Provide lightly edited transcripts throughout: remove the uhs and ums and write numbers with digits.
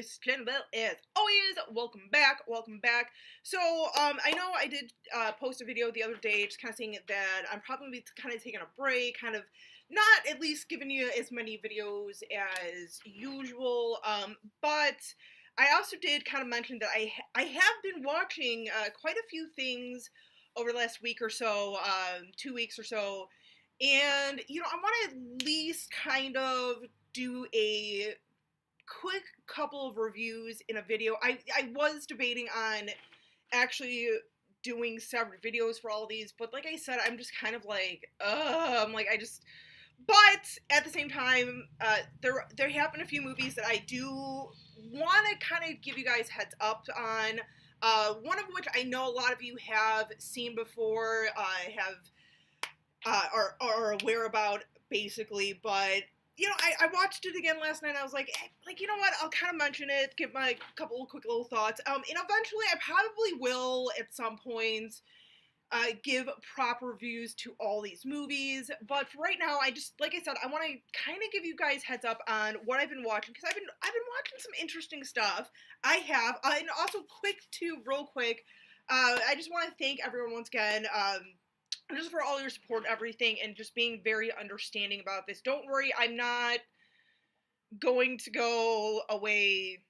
host, Jennifer, as always. Welcome back. So, I know I did post a video the other day just kind of saying that I'm probably kind of taking a break, kind of not at least giving you as many videos as usual, but I also did kind of mention that I have been watching quite a few things over the last week or so, 2 weeks or so, and, I want to at least kind of do a quick couple of reviews in a video. I was debating on actually doing separate videos for all these, but like I said, I'm just kind of like, I'm like, but at the same time, there have been a few movies that I do want to kind of give you guys heads up on. One of which I know a lot of you have seen before, are aware about, basically, but I watched it again last night. I was like, you know what? I'll kind of mention it, give my couple of quick little thoughts. And eventually, I probably will at some point give proper reviews to all these movies. But for right now, like I said, I want to kind of give you guys heads up on what I've been watching, because I've been watching some interesting stuff. I have, and also real quick. I just want to thank everyone once again. Just for all your support and everything, and just being very understanding about this. Don't worry, I'm not going to go away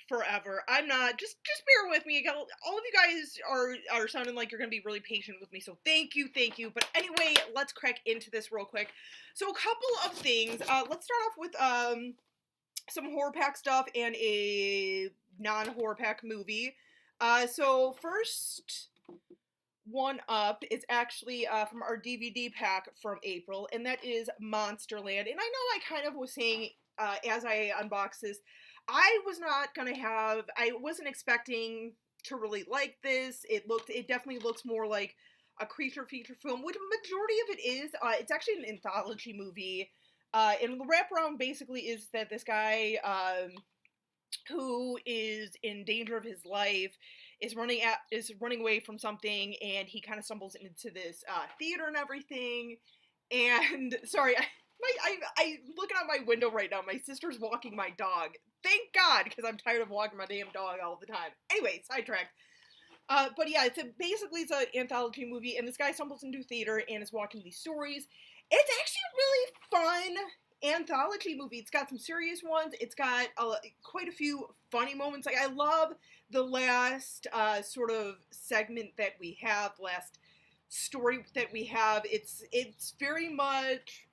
forever. I'm not. Just bear with me. All of you guys are sounding like you're going to be really patient with me, so thank you. But anyway, let's crack into this real quick. So a couple of things. Let's start off with some horror pack stuff and a non-horror pack movie. So first one up is actually from our DVD pack from April, and that is Monsterland. And I know I kind of was saying as I unboxed this, I wasn't expecting to really like this. It definitely looks more like a creature feature film, which the majority of it is. It's actually an anthology movie, and the wraparound basically is that this guy who is in danger of his life is running away from something, and he kind of stumbles into this theater and everything. And sorry, I looking out my window right now. My sister's walking my dog. Thank God, because I'm tired of walking my damn dog all the time. Anyway, sidetracked. But yeah, basically it's an anthology movie, and this guy stumbles into theater and is watching these stories. It's actually a really fun anthology movie. It's got some serious ones. It's got quite a few funny moments. Like, I love the last sort of segment that we have, last story that we have. It's very much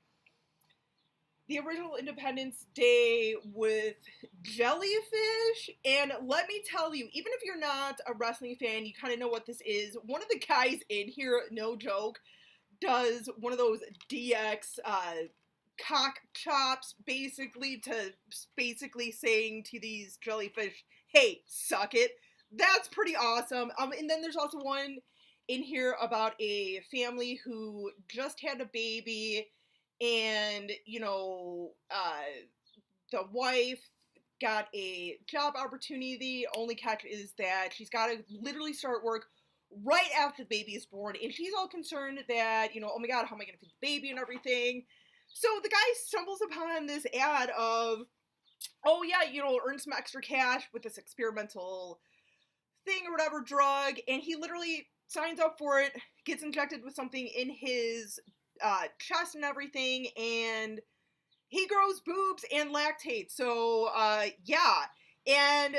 the original Independence Day with jellyfish. And let me tell you, even if you're not a wrestling fan, you kind of know what this is. One of the guys in here, no joke, does one of those DX cock chops, basically saying to these jellyfish, hey, suck it. That's pretty awesome. And then there's also one in here about a family who just had a baby, and the wife got a job opportunity. Only catch is that she's got to literally start work right after the baby is born, and she's all concerned that, oh my god, how am I going to feed the baby and everything. So the guy stumbles upon this ad of, oh yeah, earn some extra cash with this experimental thing or whatever, drug, and he literally signs up for it, gets injected with something in his chest and everything, and he grows boobs and lactates. So yeah, and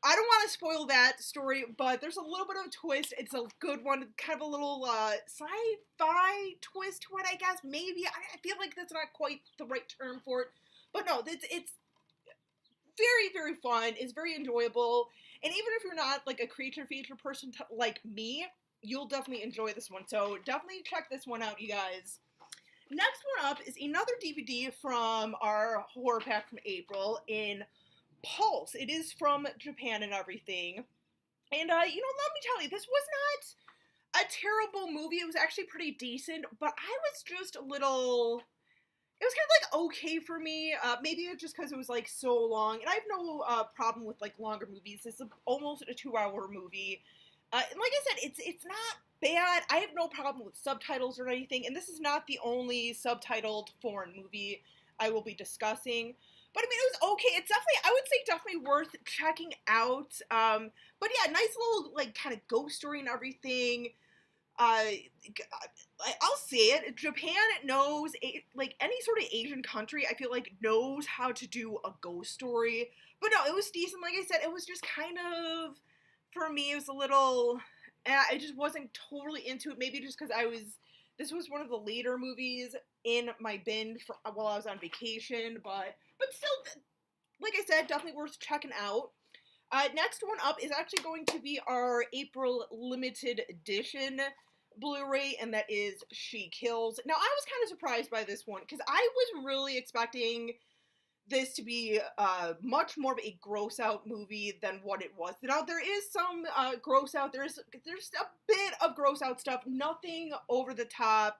I don't want to spoil that story, but there's a little bit of a twist. It's a good one, kind of a little sci-fi twist to it, I guess. Maybe. I feel like that's not quite the right term for it. But no, it's very, very fun. It's very enjoyable. And even if you're not like a creature feature person like me, you'll definitely enjoy this one. So definitely check this one out, you guys. Next one up is another DVD from our horror pack from April in Pulse. It is from Japan and everything. And, let me tell you, this was not a terrible movie. It was actually pretty decent, but I was just a little... It was kind of, like, okay for me. Maybe it's just because it was, like, so long. And I have no problem with, like, longer movies. This is almost a 2-hour movie. And like I said, it's not bad. I have no problem with subtitles or anything. And this is not the only subtitled foreign movie I will be discussing. But I mean, it was okay. It's definitely, I would say, definitely worth checking out. But yeah, nice little like kind of ghost story and everything. I'll say it. Japan knows like any sort of Asian country. I feel like knows how to do a ghost story. But no, it was decent. Like I said, it was just kind of for me. It was a little. I just wasn't totally into it. Maybe just because I was. This was one of the later movies in my binge for, while I was on vacation. But still, like I said, definitely worth checking out. Next one up is actually going to be our April limited edition Blu-ray, and that is She Kills. Now, I was kind of surprised by this one because I was really expecting this to be much more of a gross out movie than what it was. Now, there is some gross out. There's a bit of gross out stuff. Nothing over the top,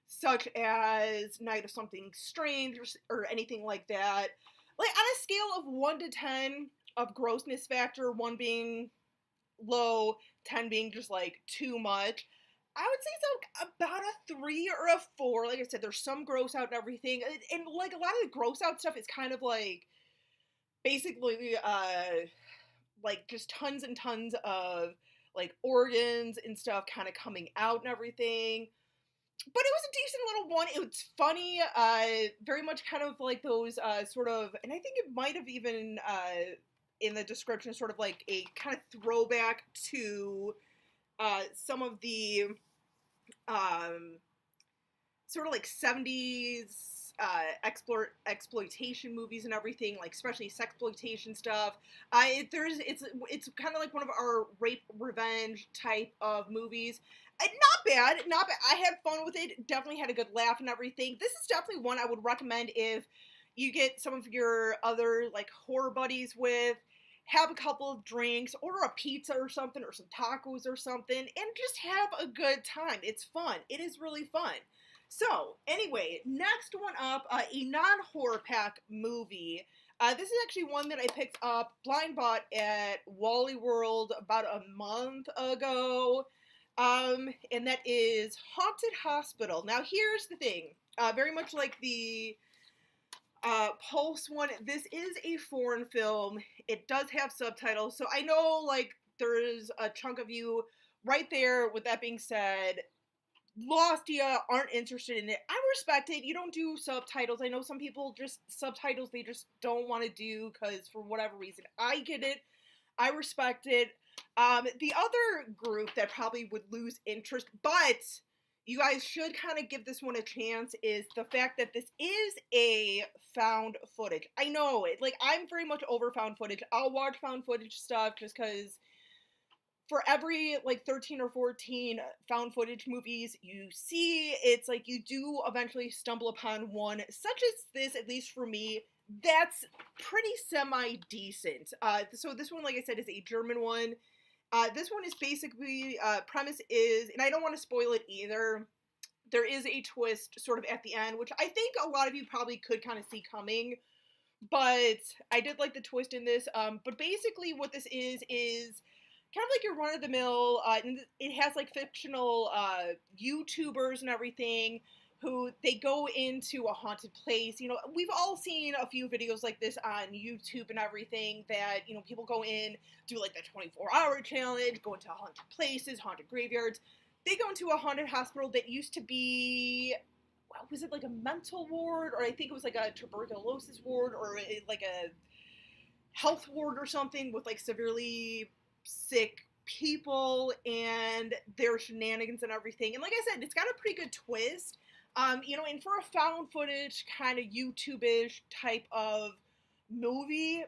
such as Night of Something Strange or anything like that. Like on a scale of 1 to 10 of grossness factor, 1 being low, 10 being just like too much, I would say it's about a 3 or a 4. Like I said, there's some gross out and everything. And like a lot of the gross out stuff is kind of like basically like just tons and tons of like organs and stuff kind of coming out and everything. But it was a decent little one. It was funny, very much kind of like those sort of, and I think it might have even in the description sort of like a kind of throwback to some of the sort of like 70s exploitation movies and everything, like especially sexploitation stuff. It's kind of like one of our rape revenge type of movies. Not bad, not bad. I had fun with it. Definitely had a good laugh and everything. This is definitely one I would recommend if you get some of your other like horror buddies with. Have a couple of drinks, order a pizza or something, or some tacos or something, and just have a good time. It's fun. It is really fun. So, anyway, next one up, a non-horror pack movie. This is actually one that I picked up blind bought at Wally World about a month ago. And that is Haunted Hospital. Now, here's the thing. Very much like the Pulse one, this is a foreign film. It does have subtitles, so I know, like, there's a chunk of you right there. With that being said, lost ya, aren't interested in it. I respect it. You don't do subtitles. I know some people just subtitles they just don't want to do because for whatever reason. I get it. I respect it. The other group that probably would lose interest, but you guys should kind of give this one a chance, is the fact that this is a found footage. I know it. Like, I'm very much over found footage. I'll watch found footage stuff just because for every like 13 or 14 found footage movies you see, it's like you do eventually stumble upon one such as this, at least for me, that's pretty semi-decent. So this one, like I said, is a German one. This one is basically, premise is, and I don't want to spoil it either, there is a twist sort of at the end, which I think a lot of you probably could kind of see coming, but I did like the twist in this. But basically what this is kind of like your run-of-the-mill, and it has like fictional YouTubers and everything who they go into a haunted place. You know, we've all seen a few videos like this on YouTube and everything that, you know, people go in, do like the 24-hour challenge, go into haunted places, haunted graveyards. They go into a haunted hospital that used to be, well, was it like a mental ward, or I think it was like a tuberculosis ward, or like a health ward or something with like severely sick people and their shenanigans and everything. And like I said, it's got a pretty good twist. You know, and for a found footage kind of YouTube-ish type of movie,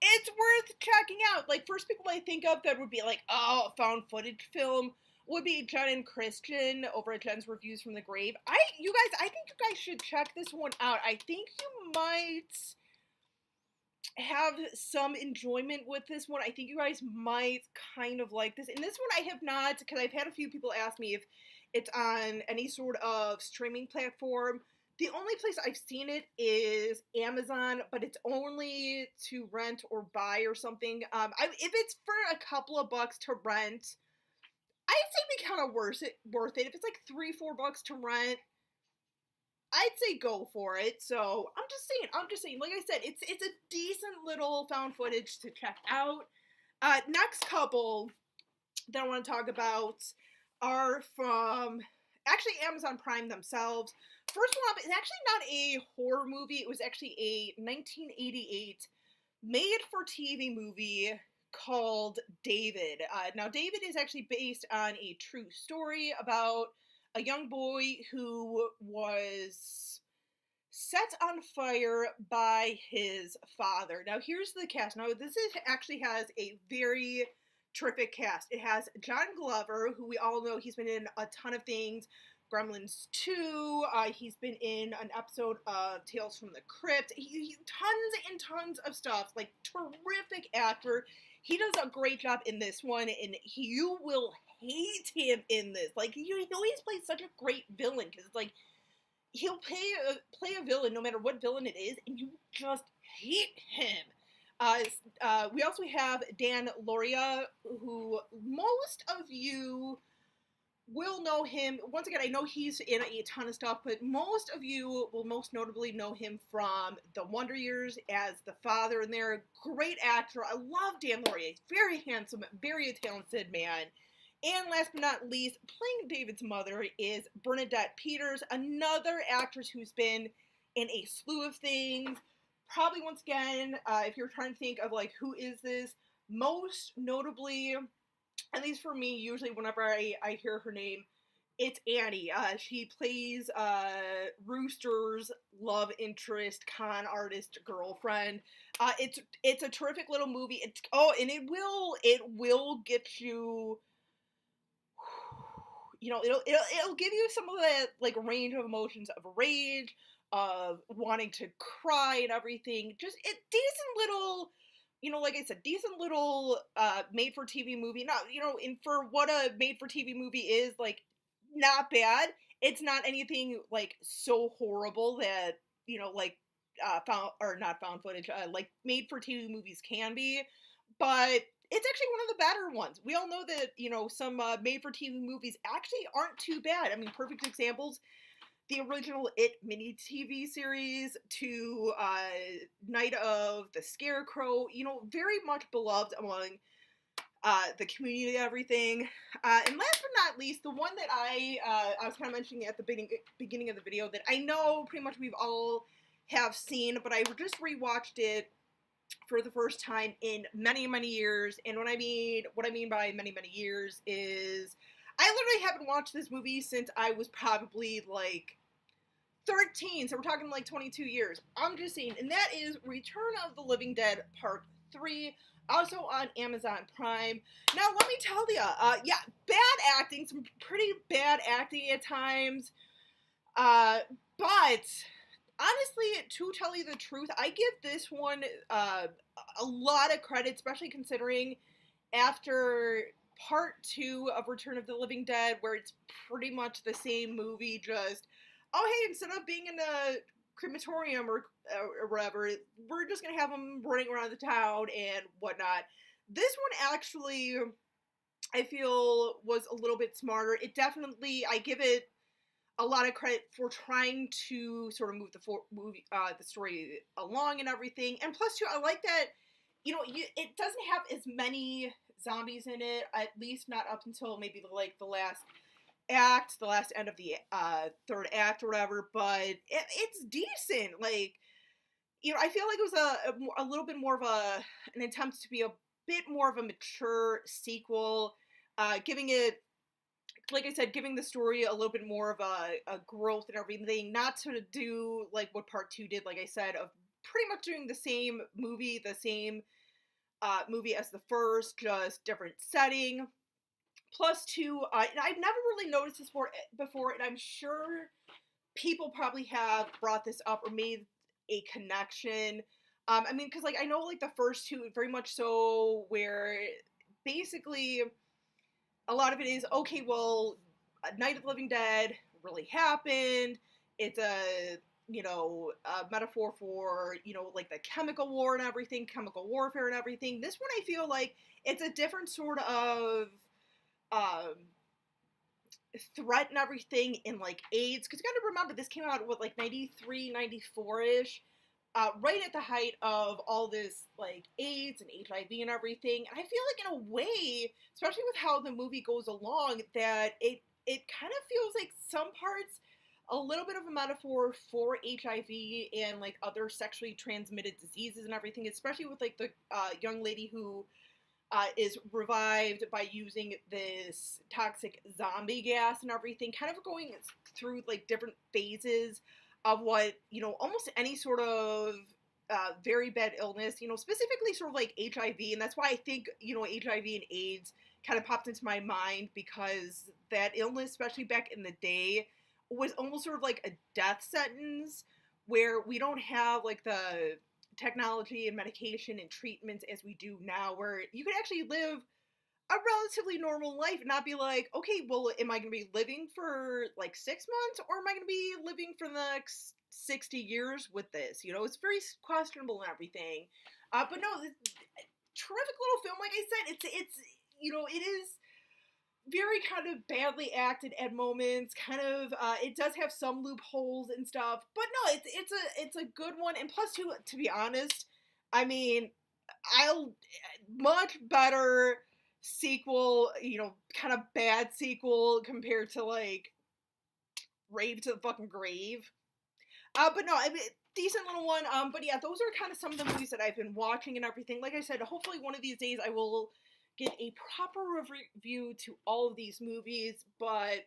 it's worth checking out. Like, first people I think of that would be like, oh, a found footage film would be Jen and Christian over at Jen's Reviews from the Grave. I think you guys should check this one out. I think you might have some enjoyment with this one. I think you guys might kind of like this. And this one I have not, because I've had a few people ask me if it's on any sort of streaming platform. The only place I've seen it is Amazon, but it's only to rent or buy or something. If it's for a couple of bucks to rent, I'd say be kind of worth it. If it's like $3-4 to rent, I'd say go for it. So I'm just saying, like I said, it's a decent little found footage to check out. Next couple that I want to talk about are from actually Amazon Prime themselves. First one up is actually not a horror movie. It was actually a 1988 made-for-TV movie called David. Now, David is actually based on a true story about a young boy who was set on fire by his father. Now, here's the cast. Now, actually has a very terrific cast. It has John Glover, who we all know he's been in a ton of things. Gremlins 2, he's been in an episode of Tales from the Crypt. He tons and tons of stuff. Like, terrific actor. He does a great job in this one, and you will hate him in this. Like, he always plays such a great villain, because it's like, he'll play a villain no matter what villain it is, and you just hate him. We also have Dan Lauria, who most of you will know him. Once again, I know he's in a ton of stuff, but most of you will most notably know him from The Wonder Years as the father in there. Great actor. I love Dan Lauria. He's very handsome, very talented man. And last but not least, playing David's mother is Bernadette Peters, another actress who's been in a slew of things. Probably, once again, if you're trying to think of, like, who is this, most notably, at least for me, usually whenever I hear her name, it's Annie. She plays Rooster's love interest, con artist girlfriend. It's a terrific little movie. And it will get you. You know, it'll give you some of that, like, range of emotions of rage, of wanting to cry and everything. Just a decent little, you know, like I said, decent little made-for-TV movie. Not, you know, and for what a made-for-TV movie is, like, not bad. It's not anything, like, so horrible that, you know, like, not found footage, like, made-for-TV movies can be. But it's actually one of the better ones. We all know that, you know, some made-for-TV movies actually aren't too bad. I mean, perfect examples, the original It mini TV series to Night of the Scarecrow, you know, very much beloved among the community and everything. And last but not least, the one that I was kind of mentioning at the beginning of the video that I know pretty much we've all have seen, but I just rewatched it for the first time in many, many years. And what I mean by many, many years is I literally haven't watched this movie since I was probably like 13. So we're talking like 22 years. I'm just saying. And that is Return of the Living Dead Part 3. Also on Amazon Prime. Now, let me tell you, yeah, bad acting, some pretty bad acting at times. But honestly, to tell you the truth, I give this one a lot of credit, especially considering after Part 2 of Return of the Living Dead, where it's pretty much the same movie, just, oh, hey, instead of being in a crematorium or whatever, we're just going to have them running around the town and whatnot. This one actually, I feel, was a little bit smarter. It definitely, I give it a lot of credit for trying to sort of move the story along and everything. And plus, too, I like that, you know, it doesn't have as many zombies in it, at least not up until maybe the last act, the last end of the third act or whatever, but it's decent. Like, you know, I feel like it was a little bit more of an attempt to be a bit more of a mature sequel, giving it, like I said, giving the story a little bit more of a growth and everything, not to do like what Part 2 did, like I said, of pretty much doing the same movie as the first, just different setting. Plus, too, I've never really noticed this before, and I'm sure people probably have brought this up or made a connection. I mean, because, like, I know, like, the first two, very much so, where basically a lot of it is, okay, well, Night of the Living Dead really happened. It's a, you know, a metaphor for, you know, like the chemical war and everything, chemical warfare and everything. This one, I feel like it's a different sort of, threat and everything in like AIDS, because you got to remember this came out with like 93, 94 ish, right at the height of all this like AIDS and HIV and everything. And I feel like in a way, especially with how the movie goes along, that it kind of feels like some parts a little bit of a metaphor for HIV and like other sexually transmitted diseases and everything, especially with like the young lady who is revived by using this toxic zombie gas and everything, kind of going through like different phases of what, almost any sort of very bad illness, specifically sort of like HIV. And that's why I think, HIV and AIDS kind of popped into my mind, because that illness, especially back in the day, was almost sort of like a death sentence, where we don't have like the technology and medication and treatments as we do now, where you could actually live a relatively normal life and not be like, okay, well, am I going to be living for like 6 months, or am I going to be living for the next 60 years with this? It's very questionable and everything. But no, terrific little film. Like I said, it's it is very kind of badly acted at moments. Kind of, it does have some loopholes and stuff, but no, it's a good one. And plus, to be honest, I mean, I'll much better sequel, kind of bad sequel compared to like Rave to the fucking Grave. But no, I mean, decent little one. But yeah, those are kind of some of the movies that I've been watching and everything. Like I said, hopefully one of these days I will get a proper review to all of these movies, but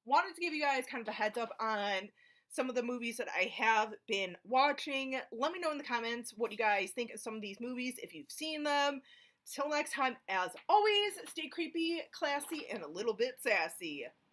wanted to give you guys kind of a heads up on some of the movies that I have been watching. Let me know in the comments what you guys think of some of these movies, if you've seen them. Till next time, as always, stay creepy, classy, and a little bit sassy.